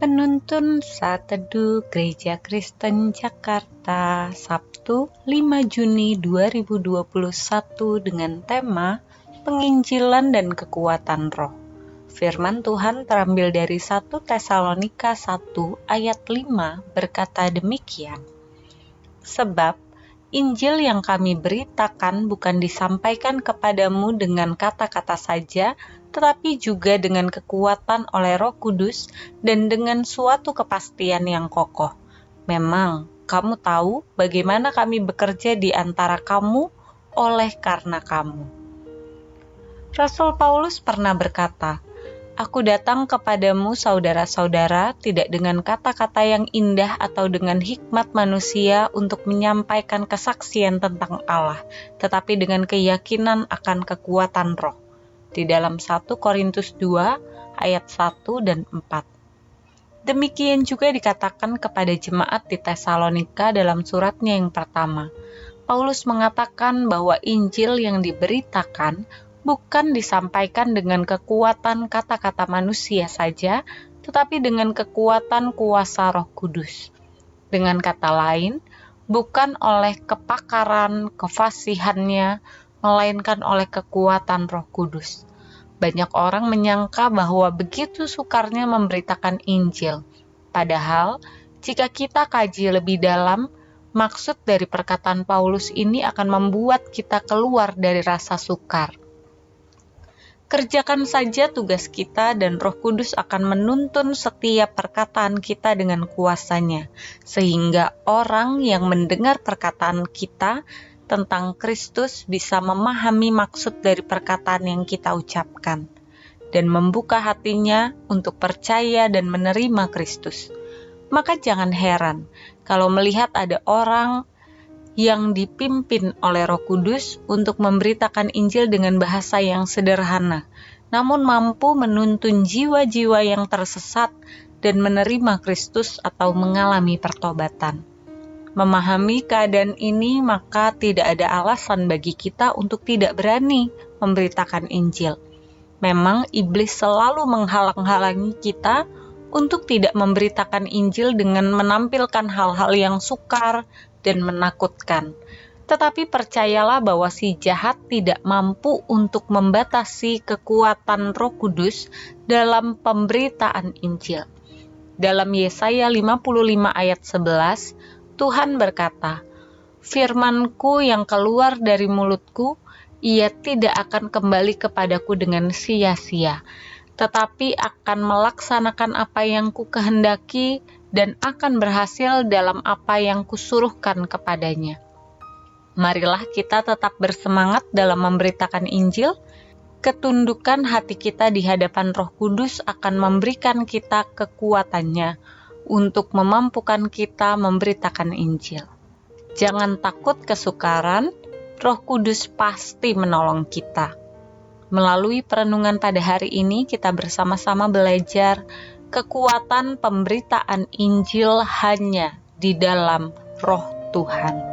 Penuntun Saat Teduh Gereja Kristen Jakarta, Sabtu 5 Juni 2021 dengan tema Penginjilan dan Kekuatan Roh. Firman Tuhan terambil dari 1 Tesalonika 1 ayat 5 berkata demikian. Sebab Injil yang kami beritakan bukan disampaikan kepadamu dengan kata-kata saja, tetapi juga dengan kekuatan oleh Roh Kudus dan dengan suatu kepastian yang kokoh. Memang, kamu tahu bagaimana kami bekerja di antara kamu oleh karena kamu. Rasul Paulus pernah berkata, "Aku datang kepadamu saudara-saudara tidak dengan kata-kata yang indah atau dengan hikmat manusia untuk menyampaikan kesaksian tentang Allah, tetapi dengan keyakinan akan kekuatan Roh." Di dalam 1 Korintus 2 ayat 1 dan 4. Demikian juga dikatakan kepada jemaat di Tesalonika dalam suratnya yang pertama. Paulus mengatakan bahwa Injil yang diberitakan bukan disampaikan dengan kekuatan kata-kata manusia saja, tetapi dengan kekuatan kuasa Roh Kudus. Dengan kata lain, bukan oleh kepakaran, kefasihannya, melainkan oleh kekuatan Roh Kudus. Banyak orang menyangka bahwa begitu sukarnya memberitakan Injil. Padahal, jika kita kaji lebih dalam, maksud dari perkataan Paulus ini akan membuat kita keluar dari rasa sukar. Kerjakan saja tugas kita dan Roh Kudus akan menuntun setiap perkataan kita dengan kuasanya, sehingga orang yang mendengar perkataan kita tentang Kristus bisa memahami maksud dari perkataan yang kita ucapkan, dan membuka hatinya untuk percaya dan menerima Kristus. Maka jangan heran kalau melihat ada orang yang dipimpin oleh Roh Kudus untuk memberitakan Injil dengan bahasa yang sederhana, namun mampu menuntun jiwa-jiwa yang tersesat dan menerima Kristus atau mengalami pertobatan. Memahami keadaan ini, maka tidak ada alasan bagi kita untuk tidak berani memberitakan Injil. Memang iblis selalu menghalang-halangi kita untuk tidak memberitakan Injil dengan menampilkan hal-hal yang sukar dan menakutkan. Tetapi percayalah bahwa si jahat tidak mampu untuk membatasi kekuatan Roh Kudus dalam pemberitaan Injil. Dalam Yesaya 55 ayat 11, Tuhan berkata, "Firman-Ku yang keluar dari mulutku, ia tidak akan kembali kepadaku dengan sia-sia, tetapi akan melaksanakan apa yang Kukehendaki dan akan berhasil dalam apa yang Kusuruhkan kepadanya." Marilah kita tetap bersemangat dalam memberitakan Injil. Ketundukan hati kita di hadapan Roh Kudus akan memberikan kita kekuatannya untuk memampukan kita memberitakan Injil. Jangan takut kesukaran, Roh Kudus pasti menolong kita. Melalui perenungan pada hari ini, kita bersama-sama belajar kekuatan pemberitaan Injil hanya di dalam Roh Tuhan.